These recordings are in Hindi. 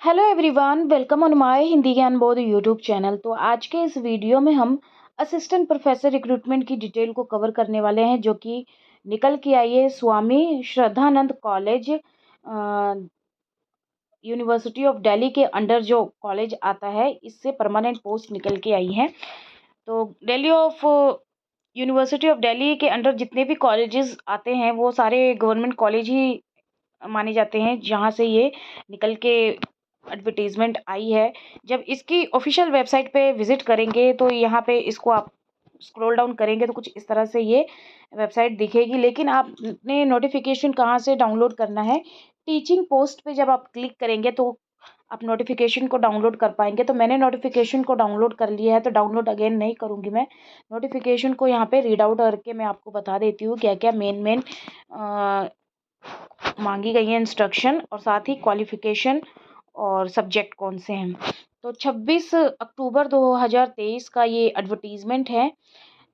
Hello everyone, welcome on my Hindi ज्ञान बोध यूट्यूब चैनल। तो आज के इस वीडियो में हम असिस्टेंट प्रोफेसर रिक्रूटमेंट की डिटेल को कवर करने वाले हैं, जो कि निकल के आई है Swami Shraddhanand college, university of Delhi के अंडर जो कॉलेज आता है, इससे परमानेंट पोस्ट निकल के आई है। तो Delhi of university of Delhi के अंडर जितने भी कॉलेजेस आते हैं वो सारे गवर्नमेंट कॉलेज ही माने जाते हैं, जहाँ से ये निकल के एडवर्टीजमेंट आई है। जब इसकी ऑफिशियल वेबसाइट पे विजिट करेंगे तो यहाँ पे इसको आप स्क्रॉल डाउन करेंगे तो कुछ इस तरह से ये वेबसाइट दिखेगी। लेकिन आपने नोटिफिकेशन कहाँ से डाउनलोड करना है, टीचिंग पोस्ट पे जब आप क्लिक करेंगे तो आप नोटिफिकेशन को डाउनलोड कर पाएंगे। तो मैंने नोटिफिकेशन को डाउनलोड कर लिया है, तो डाउनलोड अगेन नहीं करूँगी मैं। नोटिफिकेशन को यहाँ पे रीड आउट करके मैं आपको बता देती हूँ क्या क्या मेन मांगी गई है इंस्ट्रक्शन, और साथ ही क्वालिफिकेशन और सब्जेक्ट कौन से हैं। तो 26 अक्टूबर 2023 का ये एडवर्टीज़मेंट है,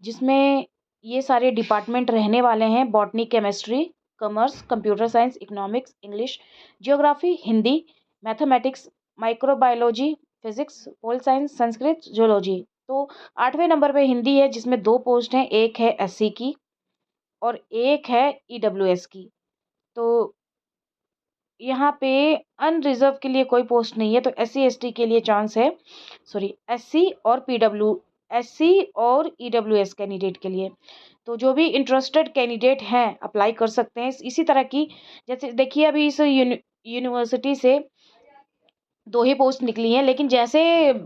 जिसमें ये सारे डिपार्टमेंट रहने वाले हैं: botany, chemistry, commerce, computer science, economics, English, geography, Hindi, mathematics, microbiology, physics, pol science, Sanskrit, zoology. तो 8वें नंबर पे हिंदी है, जिसमें 2 पोस्ट हैं, एक है एससी की और एक है ईडब्ल्यूएस की। तो यहाँ पे अनरिजर्व के लिए कोई पोस्ट नहीं है, तो एससी एसटी के लिए चांस है, सॉरी एससी और ईडब्ल्यूएस कैंडिडेट के लिए। तो जो भी इंटरेस्टेड कैंडिडेट हैं अप्लाई कर सकते हैं। इसी तरह की, जैसे देखिए अभी इस यूनिवर्सिटी से 2 ही पोस्ट निकली हैं, लेकिन जैसे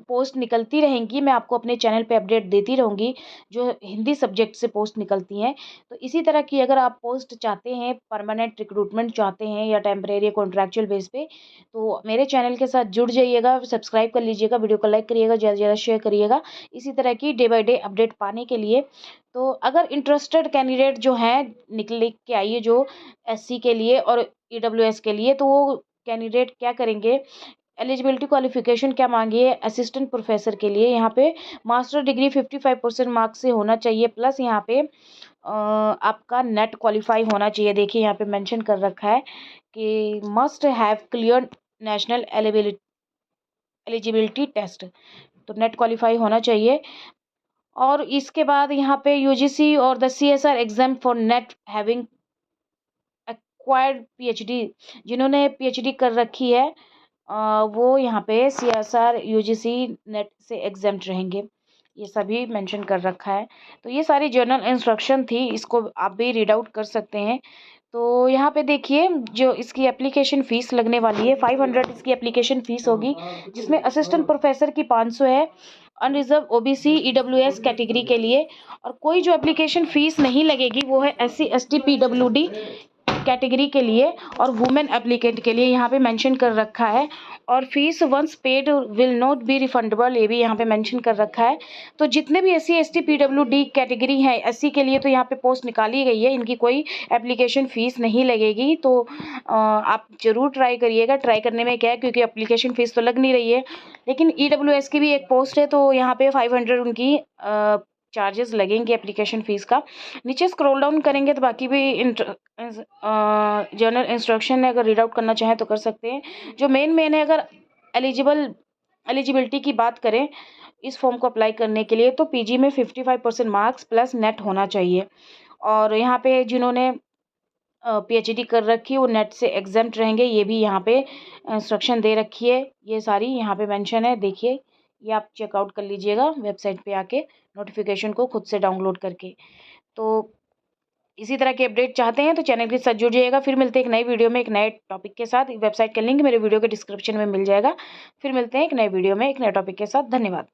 पोस्ट निकलती रहेंगी मैं आपको अपने चैनल पे अपडेट देती रहूँगी, जो हिंदी सब्जेक्ट से पोस्ट निकलती हैं। तो इसी तरह की अगर आप पोस्ट चाहते हैं, परमानेंट रिक्रूटमेंट चाहते हैं या टेम्परेरी कॉन्ट्रैक्चुअल बेस पे, तो मेरे चैनल के साथ जुड़ जाइएगा, सब्सक्राइब कर लीजिएगा, वीडियो को लाइक करिएगा, ज़्यादा से ज़्यादा शेयर करिएगा, इसी तरह की डे बाय डे अपडेट पाने के लिए। तो अगर इंटरेस्टेड कैंडिडेट जो हैं निकल के आइए, जो एससी के लिए और ईडब्ल्यूएस के लिए, तो वो कैंडिडेट क्या करेंगे, एलिजिबिलिटी क्वालिफिकेशन क्या मांगी है असिस्टेंट प्रोफेसर के लिए। यहाँ पे मास्टर डिग्री 55% मार्क्स से होना चाहिए, प्लस यहाँ पे आपका नेट क्वालिफाई होना चाहिए। देखिए यहाँ पे मेंशन कर रखा है कि must have clear national eligibility test, तो नेट क्वालिफाई होना चाहिए। और इसके बाद यहाँ पे यूजीसी और the CSIR exam for NET having acquired PhD, जिन्होंने पीएचडी कर रखी है वो यहाँ पे सीएसआर यूजीसी नेट से एग्जाम्प्ट रहेंगे, ये सभी मेंशन कर रखा है। तो ये सारी जर्नल इंस्ट्रक्शन थी, इसको आप भी रीड आउट कर सकते हैं। तो यहाँ पे देखिए जो इसकी एप्लीकेशन फ़ीस लगने वाली है 500 इसकी एप्लीकेशन फ़ीस होगी, जिसमें असिस्टेंट प्रोफेसर की 500 है, अनरिजर्व ओबीसी ईडब्ल्यूएस कैटेगरी के लिए। और कोई जो एप्लीकेशन फ़ीस नहीं लगेगी वो है एससी एसटी पीडब्ल्यूडी कैटेगरी के लिए और वुमेन एप्लीकेंट के लिए, यहाँ पे मेंशन कर रखा है। और fees once paid will not be refundable, ये भी यहाँ पे मेंशन कर रखा है। तो जितने भी एससी एसटी पीडब्ल्यूडी कैटेगरी है, एससी के लिए तो यहाँ पे पोस्ट निकाली गई है, इनकी कोई एप्लीकेशन फ़ीस नहीं लगेगी। तो आप ज़रूर ट्राई करिएगा। ट्राई करने में क्या है, क्योंकि एप्लीकेशन फ़ीस तो लग नहीं रही है, लेकिन ईडब्ल्यूएस की भी एक पोस्ट है, तो यहाँ पे 500 उनकी चार्जेस लगेंगे एप्लीकेशन फ़ीस का। नीचे स्क्रॉल डाउन करेंगे तो बाकी भी जर्नल इंस्ट्रक्शन है, अगर रीड आउट करना चाहें तो कर सकते हैं। जो मेन है, अगर एलिजिबिलिटी की बात करें इस फॉर्म को अप्लाई करने के लिए, तो पीजी में 55% मार्क्स प्लस नेट होना चाहिए। और यहाँ पे जिन्होंने पीएचडी कर रखी है वो नेट से एग्जाम्प्ट रहेंगे, ये भी यहाँ पे इंस्ट्रक्शन दे रखी है, ये सारी यहाँ पे मेंशन है। देखिए ये आप चेकआउट कर लीजिएगा वेबसाइट पे आके, नोटिफिकेशन को खुद से डाउनलोड करके। तो इसी तरह के अपडेट चाहते हैं तो चैनल के साथ जुड़ जाइएगा। फिर मिलते हैं एक नई वीडियो में एक नए टॉपिक के साथ। वेबसाइट का लिंक मेरे वीडियो के डिस्क्रिप्शन में मिल जाएगा। फिर मिलते हैं एक नए वीडियो में एक नए टॉपिक के साथ। धन्यवाद।